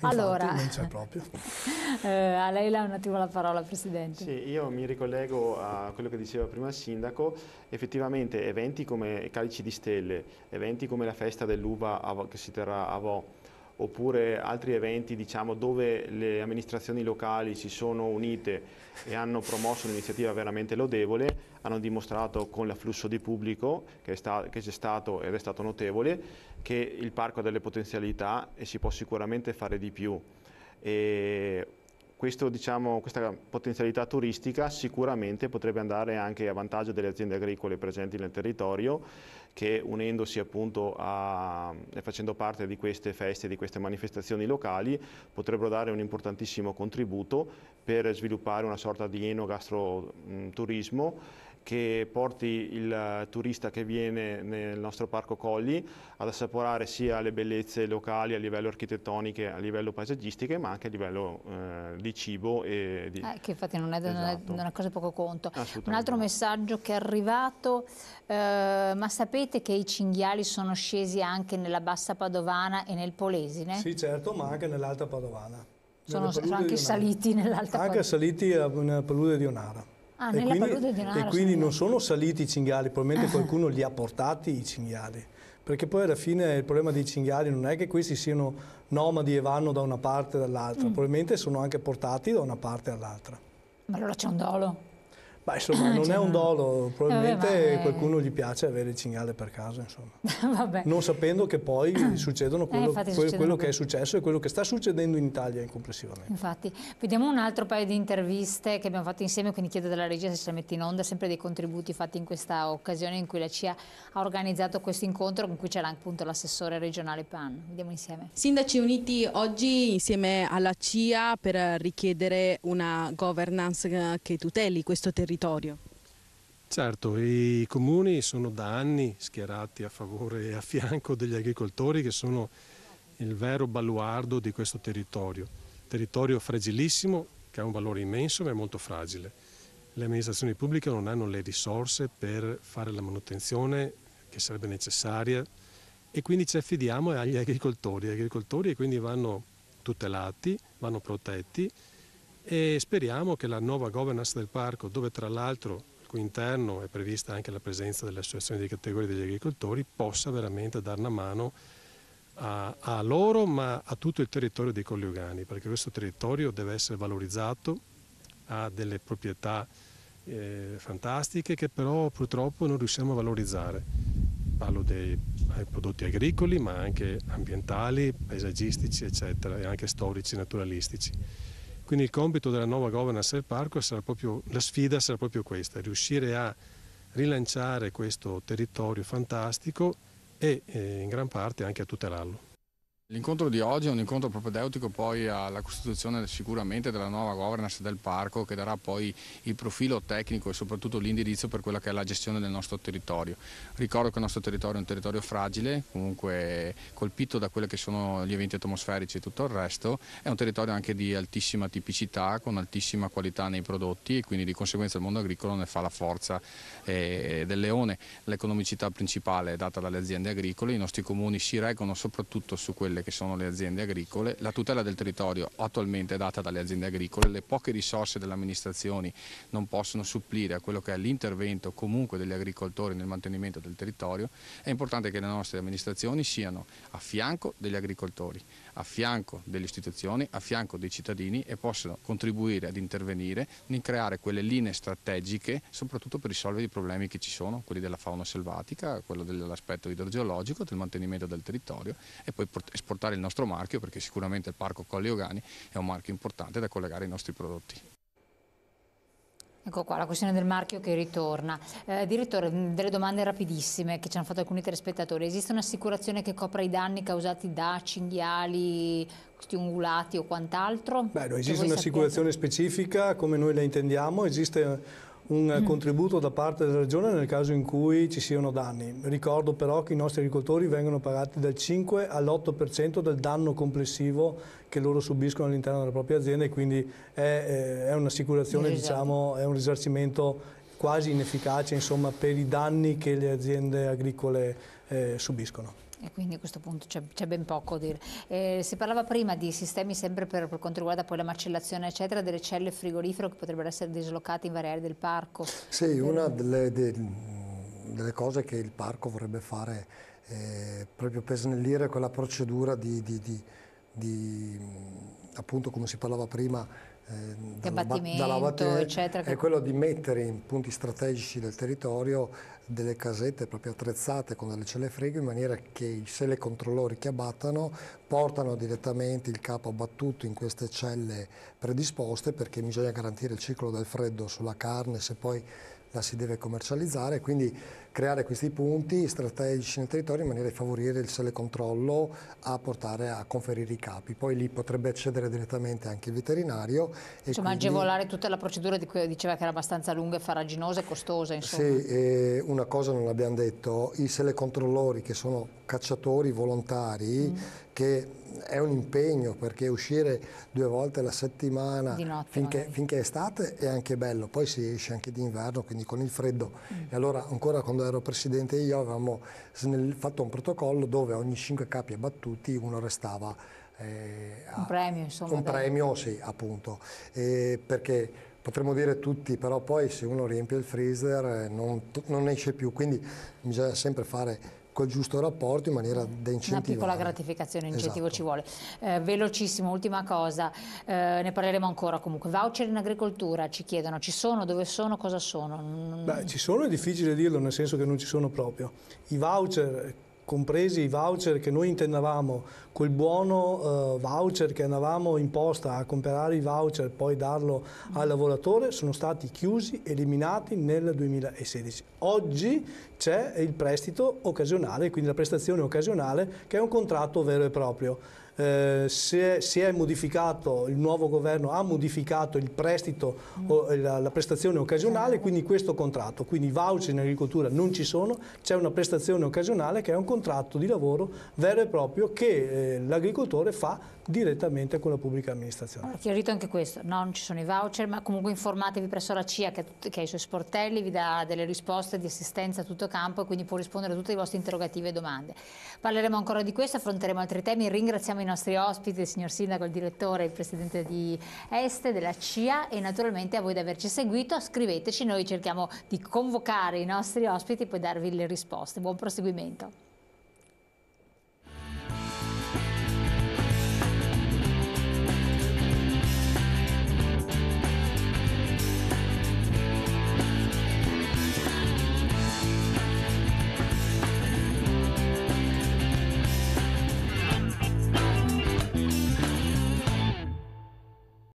Allora, non c'è proprio. A lei un attimo la parola, Presidente. Sì, io mi ricollego a quello che diceva prima il Sindaco. Effettivamente eventi come Calici di Stelle, eventi come la festa dell'uva che si terrà a Vo, oppure altri eventi, diciamo, dove le amministrazioni locali si sono unite e hanno promosso un'iniziativa veramente lodevole, hanno dimostrato con l'afflusso di pubblico che c'è stato ed è stato notevole, che il parco ha delle potenzialità e si può sicuramente fare di più. E questa potenzialità turistica sicuramente potrebbe andare anche a vantaggio delle aziende agricole presenti nel territorio, che unendosi appunto e facendo parte di queste feste, di queste manifestazioni locali, potrebbero dare un importantissimo contributo per sviluppare una sorta di enogastroturismo che porti il turista che viene nel nostro Parco Colli ad assaporare sia le bellezze locali a livello architettoniche, a livello paesaggistiche, ma anche a livello di cibo. Che infatti non è una cosa poco conto. Un altro No. messaggio che è arrivato, ma sapete che i cinghiali sono scesi anche nella Bassa Padovana e nel Polesine? Sì, certo, ma anche nell'Alta Padovana. Sono anche saliti nell'Alta Padovana? Anche saliti nella palude di Onara. Ah, nella palude di Onara. E quindi non sono saliti i cinghiali, probabilmente qualcuno li ha portati i cinghiali. Perché poi alla fine il problema dei cinghiali non è che questi siano nomadi e vanno da una parte o dall'altra, probabilmente sono anche portati da una parte all'altra. Ma allora c'è un dolo? Beh, insomma, non è un dolo, probabilmente qualcuno gli piace avere il cinghiale per casa, insomma. Vabbè. Non sapendo che poi succedono quello che è successo e quello che sta succedendo in Italia complessivamente. Infatti, vediamo un altro paio di interviste che abbiamo fatto insieme, quindi chiedo dalla regia se se le mette in onda, sempre dei contributi fatti in questa occasione in cui la CIA ha organizzato questo incontro, con cui c'era appunto l'assessore regionale PAN. Vediamo insieme. Sindaci uniti oggi insieme alla CIA per richiedere una governance che tuteli questo territorio. Certo, i comuni sono da anni schierati a favore e a fianco degli agricoltori, che sono il vero baluardo di questo territorio. Territorio fragilissimo, che ha un valore immenso ma è molto fragile. Le amministrazioni pubbliche non hanno le risorse per fare la manutenzione che sarebbe necessaria e quindi ci affidiamo agli agricoltori. Gli agricoltori quindi vanno tutelati, vanno protetti, e speriamo che la nuova governance del parco, dove tra l'altro al cui interno è prevista anche la presenza delle associazioni di categoria degli agricoltori, possa veramente dare una mano a loro ma a tutto il territorio dei Colli Euganei, perché questo territorio deve essere valorizzato, ha delle proprietà fantastiche che però purtroppo non riusciamo a valorizzare. Parlo dei prodotti agricoli ma anche ambientali, paesaggistici eccetera, e anche storici, naturalistici. Quindi il compito della nuova governance del parco sarà proprio, la sfida sarà proprio questa, riuscire a rilanciare questo territorio fantastico e in gran parte anche a tutelarlo. L'incontro di oggi è un incontro propedeutico poi alla costituzione sicuramente della nuova governance del parco, che darà poi il profilo tecnico e soprattutto l'indirizzo per quella che è la gestione del nostro territorio. Ricordo che il nostro territorio è un territorio fragile, comunque colpito da quelli che sono gli eventi atmosferici e tutto il resto, è un territorio anche di altissima tipicità, con altissima qualità nei prodotti, e quindi di conseguenza il mondo agricolo ne fa la forza del leone. L'economicità principale è data dalle aziende agricole, i nostri comuni si reggono soprattutto su quelle che sono le aziende agricole, la tutela del territorio attualmente è data dalle aziende agricole, le poche risorse delle amministrazioni non possono supplire a quello che è l'intervento comunque degli agricoltori nel mantenimento del territorio. È importante che le nostre amministrazioni siano a fianco degli agricoltori, a fianco delle istituzioni, a fianco dei cittadini, e possano contribuire ad intervenire nel creare quelle linee strategiche, soprattutto per risolvere i problemi che ci sono, quelli della fauna selvatica, quello dell'aspetto idrogeologico, del mantenimento del territorio, e poi esportare il nostro marchio, perché sicuramente il Parco Colli Euganei è un marchio importante da collegare ai nostri prodotti. Ecco qua la questione del marchio che ritorna. Direttore, delle domande rapidissime che ci hanno fatto alcuni telespettatori. Esiste un'assicurazione che copra i danni causati da cinghiali, questi ungulati o quant'altro? Beh, non esiste un'assicurazione specifica come noi la intendiamo, esiste un contributo da parte della Regione nel caso in cui ci siano danni. Ricordo però che i nostri agricoltori vengono pagati dal 5 all'8% del danno complessivo che loro subiscono all'interno della propria azienda, e quindi è un'assicurazione, diciamo, è un risarcimento quasi inefficace, insomma, per i danni che le aziende agricole subiscono. E quindi a questo punto c'è ben poco da dire. Si parlava prima di sistemi, sempre per quanto riguarda poi la macellazione eccetera, delle celle frigorifero che potrebbero essere dislocate in varie aree del parco. Sì, una delle cose che il parco vorrebbe fare proprio per snellire quella procedura appunto come si parlava prima, dall'abbattimento, eccetera, è quello di mettere in punti strategici del territorio delle casette proprio attrezzate con delle celle frigo, in maniera che i telecontrollori che abbattano portano direttamente il capo abbattuto in queste celle predisposte, perché bisogna garantire il ciclo del freddo sulla carne se poi la si deve commercializzare, quindi creare questi punti strategici nel territorio in maniera di favorire il telecontrollo a portare a conferire i capi. Poi lì potrebbe accedere direttamente anche il veterinario. Insomma, quindi agevolare tutta la procedura di cui diceva che era abbastanza lunga e farraginosa e costosa. Insomma. Sì, una cosa non l'abbiamo detto, i telecontrollori che sono cacciatori volontari, che è un impegno, perché uscire 2 volte alla settimana finché è estate è anche bello, poi si esce anche d'inverno, quindi con il freddo. E allora ancora quando ero presidente io avevamo fatto un protocollo dove ogni 5 capi abbattuti uno restava un premio, insomma. Un premio, sì, appunto, perché potremmo dire tutti, però poi se uno riempie il freezer non esce più, quindi bisogna sempre fare col giusto rapporto in maniera da incentivare. Una piccola gratificazione, incentivo, esatto. Ci vuole. Velocissimo, ultima cosa, ne parleremo ancora comunque. Voucher in agricoltura, ci chiedono, ci sono, dove sono, cosa sono? Beh, ci sono, è difficile dirlo, nel senso che non ci sono proprio. I voucher, compresi i voucher che noi intendavamo quel buono voucher che andavamo in posta a comprare i voucher e poi darlo al lavoratore, sono stati chiusi, eliminati nel 2016. Oggi c'è il prestito occasionale, quindi la prestazione occasionale, che è un contratto vero e proprio. Si è modificato, il nuovo governo ha modificato il prestito o la prestazione occasionale, quindi questo contratto, quindi i voucher in agricoltura non ci sono, c'è una prestazione occasionale che è un contratto di lavoro vero e proprio che l'agricoltore fa direttamente con la pubblica amministrazione. Allora, chiarito anche questo, non ci sono i voucher, ma comunque informatevi presso la CIA che ha i suoi sportelli, vi dà delle risposte di assistenza a tutto campo e quindi può rispondere a tutti i vostri interrogativi e domande. Parleremo ancora di questo, affronteremo altri temi, ringraziamo i nostri ospiti, il signor Sindaco, il direttore, il presidente di Este, della CIA, e naturalmente a voi di averci seguito. Scriveteci, noi cerchiamo di convocare i nostri ospiti e poi darvi le risposte. Buon proseguimento.